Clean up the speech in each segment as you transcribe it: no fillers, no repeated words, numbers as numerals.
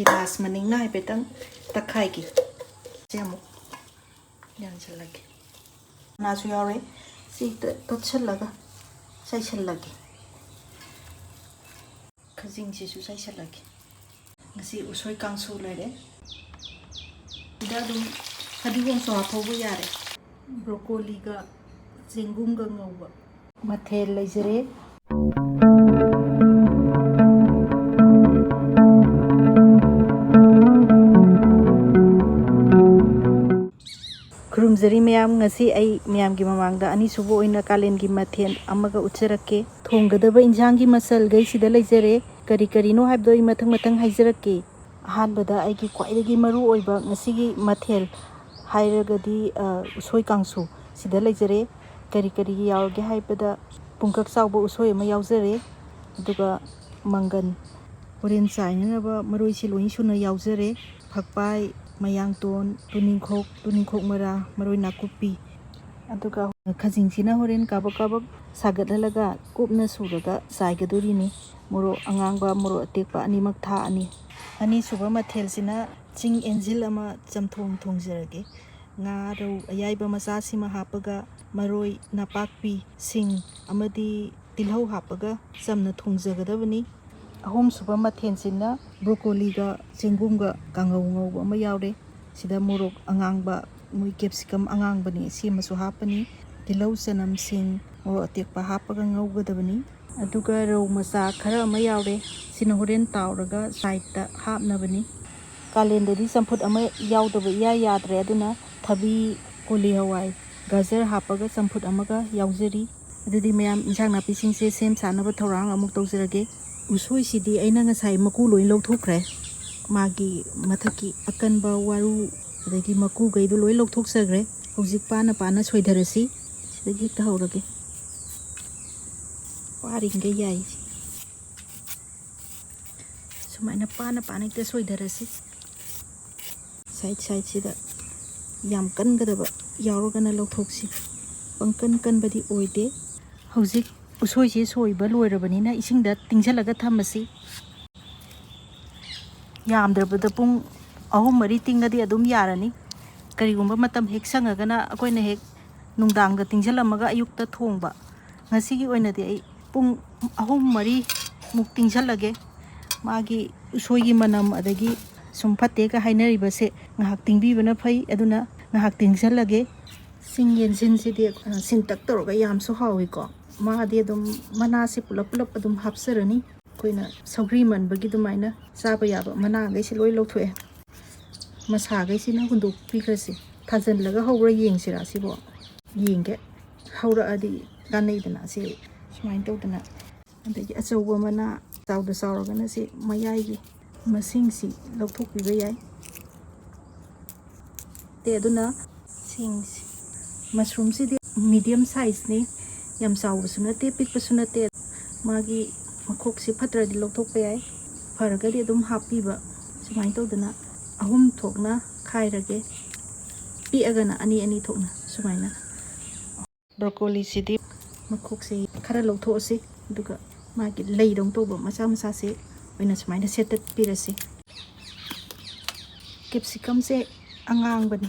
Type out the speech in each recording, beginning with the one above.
गिलास मनिंगना हाइफेटंग तखाइगी सेमु यानसलगे नासु यावरे सीत तोछलगा साइसलगे खजिंग Sissu साइसलगे ngasi usoi kangsu lere ida dum hadigom so hapobu yare broccoli ga zengum ga ngauba mathel leijere Kurumzari mayam ngasi ai mayam gi mamangda ani subo oina kalen gi mathen amaga ucharake thonggadaba injang gi masal gai sida leijere kari kari no habdo I mathang mathang haizarake ahanbada ai gi kwaidagi maru oiba ngasi gi mathel hairagadi usoi kangsu sida leijere kari kari gi yawge haibada pungkak sawba usoi ama yawjare aduga mangan horen chainaba maroi siloi suna yawjare phakpai Mayangton Toningkhok mara maroi nakupi aduga khajingchina horen kabak kabak sagatlaga kupna suraga saigadorini moro angangba moro atekpa animak tha ani suba mathel sina ching enjil ama chamthong thongjarage nga ro ayaiba masa sima hapaga maroi napakpi sing amadi tilhau hapaga samna thongjagadabani ahom suba mathel sina broccoli ga chengum ga kanghou ngau ama yawre sida morok angangba mui capsicum angangbani sima su hapani tilau sanam sing o atekpa hapaga ngaugadabani aduga rau masa khara ama yawre sina horen tawraga side ta hapnabani kalendari samput ama yawdaba ya yadre aduna thabi koli hawai gajar hapaga samput amaga yawjari adudi mayam insang napi singse sem sanaba thorang amuk tawjarage usoi sidi aina ngasai maku loi lawthokre magi mathaki akanba waru adagi maku gaidu loi lawthoksagre hojik pana soidarasi sidagi ta hawrage paringa yai sumaina pana ikta soidarasi side sida yam kangadaba yawragana lawthoksi pangkan kanbadi oide hojik usoi se soiba loirabanina isingda tingjalaga thamasi yamdrabada pung ahum mari tingadi adum yarani karigumba matam hek sangagana akoina hek nungdangda tingjalamaga ayukta thongba ngasigi oinadi ai pung ahum mari muk tingjalage magi usoigi manam adagi sum phatte ka hainaribase ngahak tingbibana phai aduna ngahak tingjalage singyen sinsidi sintak toroga yamsu hawi ko maadi adum manasi pulap adum hapsarani koina saugri manbagi dumaina chaba yaba mana gaisi loi lawthoe masa gaisina hunduk pikrasi thajanlaga hawra yengsira sibo yenge hawra adi kanaidana si sumain tawdana adagi achawba mana chawda sawragana si mayai masingsi lawthokpiba yai te aduna singsi mushroom sidi medium size ni yam chawba sunate pikpa sunate magi makoksi phatradi lawthokpa yai faragadi adum hapiba sumain tawdana ahum thokna khairage piagana ani thokna sumaina broccoli sidi makoksi khara lawthosi duga magi leidong toba masa se oina sumaina setat pirasi capsicum se angangbani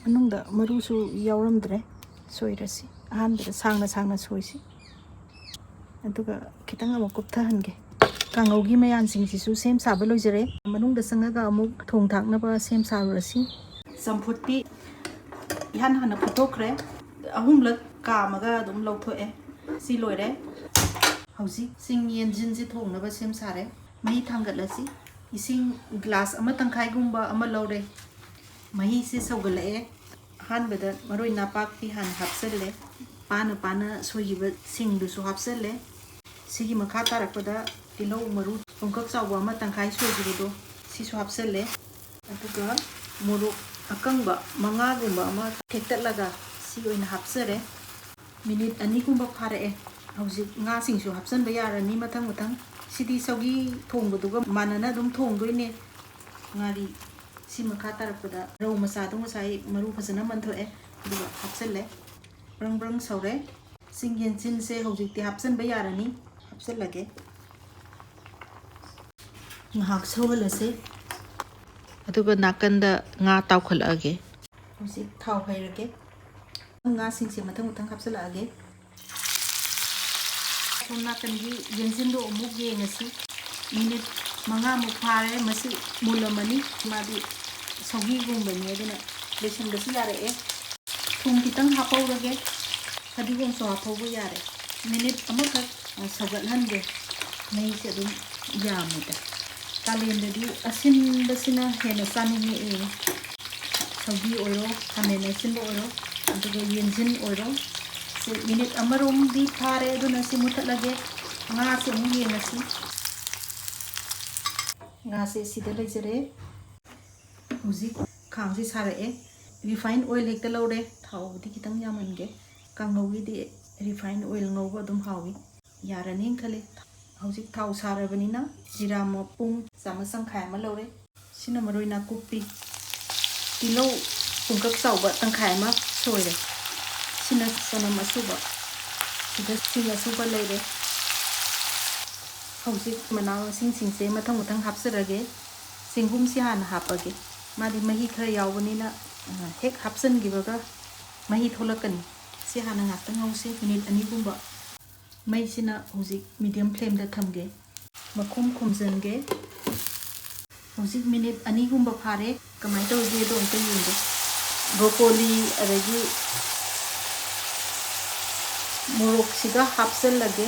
anungda marusu yawramdre soirasi ahanbada sangna soisi aduga kitang amuk kupthahange kanghougi mayan singsisu sem saba loijare manungda sangaga amuk thong thaknaba sem sarurasi samphutti ihan hana phutokre ahumlak kamaga dum lawthoe si loire hausi sing yenjin si thongnaba sem sare mahi thangatlasi ising glass ama tangkhai gumba ama lawre mahi se saugalae hanbada maroi napak pi han hapsalle pana soyiba singdu su hapsalle sigi makha tarakpada tilau maru pungkak chawba ama tangkhai soyibudo sisu hapsalle aduga morok akangba manga gumba ama thektatlaga si oina hapsare minute ani gumba pharae hauji nga singsu hapsanba yarani mathang sidi saugi thongbuduga manana dum thongdoine ngari si makha tarakpada rau masa dung sai maru phajana manthoe aduga hapsalle brang saure singyen chin se hauji ti hapsanba yarani hapsallage ngahak sawalase aduga nakanda nga tawkhalage hojik thau hairage nga singse mathang mathang hapsalage som nakangi yenjindo amuk yengasi minute manga muk phare masi mulamani madi sogi gumbani aduna lesion dasi yare e thum kitang hapawrage hadigom so hapawu yare minute amaka sagathange nei se dum yamida kalendadi asin basina hena saninge e sogi oiro kamena sin oiro aduga yenjin oiro se minute amarom di phare aduna si muthalage nga se mu yengasi nga se sida lejare uji khangsi sare e refined oil hekta lore thau di kitang yamange kanghou di refined oil ngauba dum hawi yarani khale hojik thau sarabanina jira mapung samasang khai ma lore sina maroina kupi tilo pungkak sauba tangkhai ma soire sina sona masuba sida sina suba lere hojik manaw singse mathang mathang hapsarage singum si hana hapage madi mahi khara yawbanina hek hapsan gibaga mahi tholakani si hana ngakta ngause minute ani gumba mai sina hojik medium flame da thamge makhum khumjange hojik minute ani gumba phare kamai tawge do onta yinde broccoli aragi morok siga hapsal lage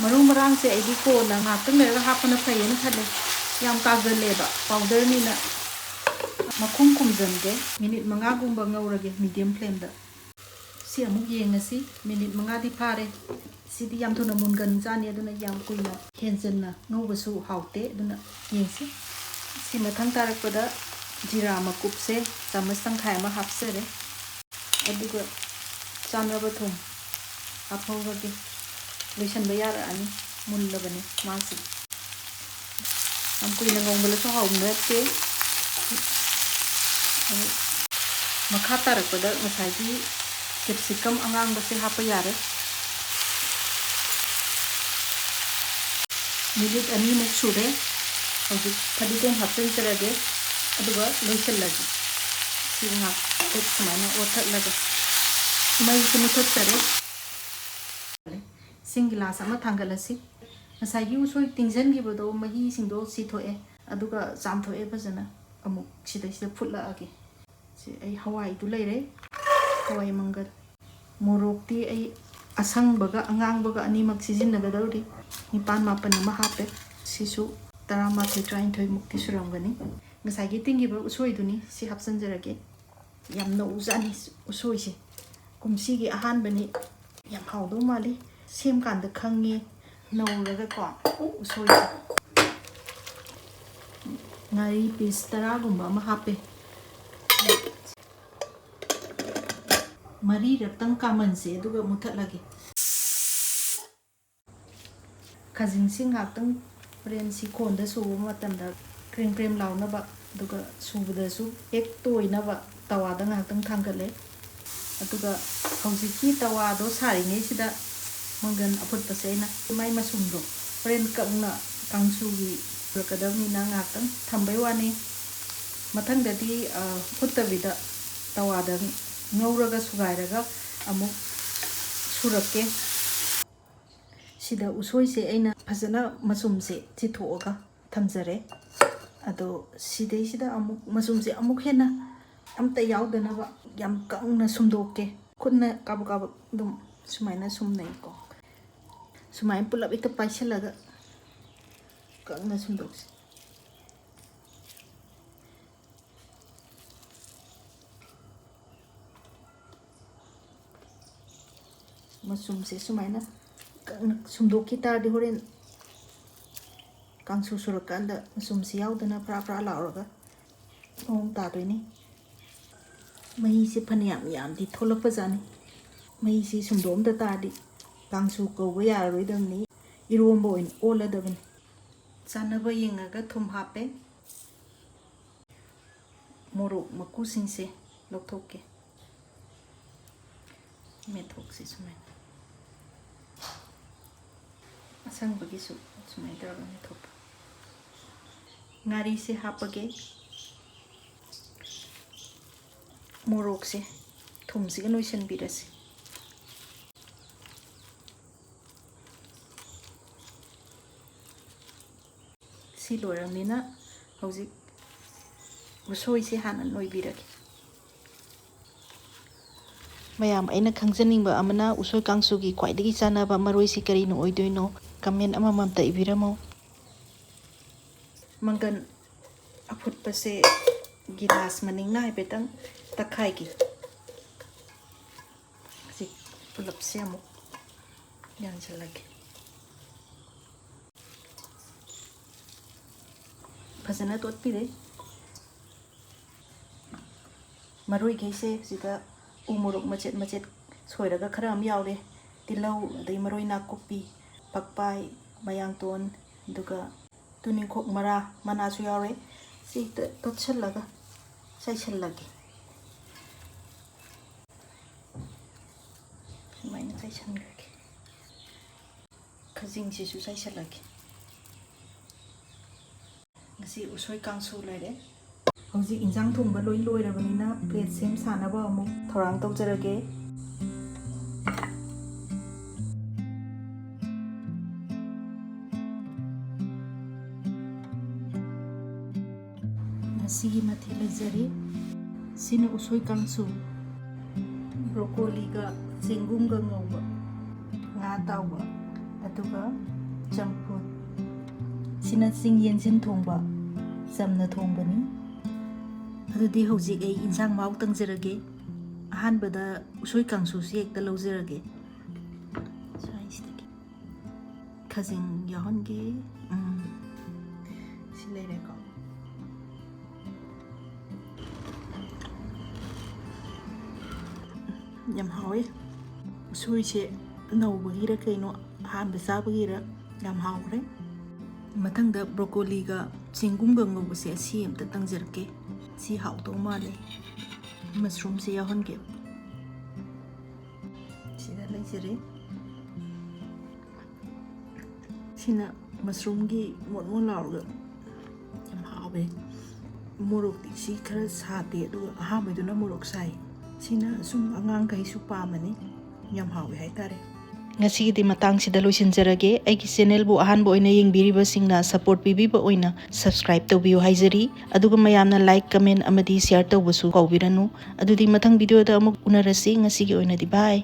maru marang se edi ko na ngakta mera hapana phayena khale yam kagale ba powder ni na makhum khumjange minute manga gumba ngaurage medium flame da si amuk yengasi minute manga di phare sidi yam thona mungan jani aduna yam kuina henjanna ngaubasu haute aduna yengsi si mathang tarakpada jira makup se chamas tangkhai ma hapsare aduga chanraba thum hapawage loisan bayara ani mullabani masi am kuina ngongbala so haumna te makha tarakpada ngasai di capsicum angang base hapa yare minute ani muk sure hojik thadikom hapsen charage aduga loisan lagi singa tek samana othat laga mai kumuthat chare singla sama thangalasi nasai gi usoi tingjan gi bodo mahi singdo si thoe aduga cham thoe bajana amuk sidai sida phutla age si ai hawai du leire hawai mangal morok ti ai asang baga angang baga ani mak sizin naga dauri nipan mapan ma hape sisu tarama the train thoi mukti suramgani ngasai gi tingi ba usoi duni si hapsan jarage yam no uzani usoi se kumsi gi ahan bani yam haudo mali sem kan da khangi no raga ko usoi ngari pis tara gumba ma hape mari raktang kaman se duga muthat lagi khajing sing haktang ren si khon da su matam da krem krem launa ba duga subda su ek toina ba tawa da ngaktang thangkale aduga hojiki tawa do sari ngai sida mangan aput paseina mai masum do ren kakna kangsu gi rakadamni na ngaktang thambai wani mathang dadi putta vida tawa da ngauraga sugairaga amuk surakke sida usoi se aina phajana masum se chithoga thamjare ado sidai sida amuk masum se amuk hena amta yaudana ba yam kangna sumdokke khudna kab kab dum sumaina sumnai ko sumai pulap ita paisalaga kangna sumdokse masum se sumaina sumdok kita di horen kangsu surakanda masum se yaudana pra pra lauraga ong ta doini mai se phaniam yam di tholakpa jani mai se sumdom da ta di kangsu ko ya roidam ni Eromba in ola daban chanaba yengaga thum hape morok maku singse loktokke methok se sumaina asang bagi su sumai dara methok ngari se hapage morok se thum se ga noisan birase si loramnina hauzik usoi se hana noibirage mayam aina khangjaning ba amana usoi kangsu gi khwaidagi chanaba maroi si kari no oidoino comment amamamta ibiramo mangan afut pase gilas maning na betang takhai gi si pulap se amuk yan chalage fazana tot pire maroi geise sida umuruk macet macet soiraga khara am yaure tilau dai maroi nakupi phakpai mayangton duga Toningkhok mara mana su yaure si tot challaga sai challage maina sai challage khajing si su sai challage ngasi usoi kangsu laire hauji injang thongba loi loirabanina plate sem sanaba amu thorang tawjarage sigi mathel lezari sina usoi kangsu broccoli ga sengum ga ngauba nga tawba aduga champut sina sing yenjin thongba samna thongbani adudi hojik ai injang mau tangjarage ahanbada usoi kangsu si ekta lawjarage khajing yahonge silere ko yam hawe usoi se naubagira kaino ahanba sabagira yam hawre mathangda broccoli ga chingum ga ngobu se si amta tangjarke si hawto male mushroom se yahonge sida laijare sina mushroom gi mon laurga yam hawe morok ti si khara sate du ahameduna morok sai sina sum angang kai su pamani yam hawe haitare ngasi matang sida loisinjarage aigi channel bu ahan bo oina yengbiriba singna support pibiba oina subscribe tawbiyo haijari aduga mayamna like comment amadi share tawbusu kawbiranu adudi mathang video da amuk unarasi ngasi gi oina di bye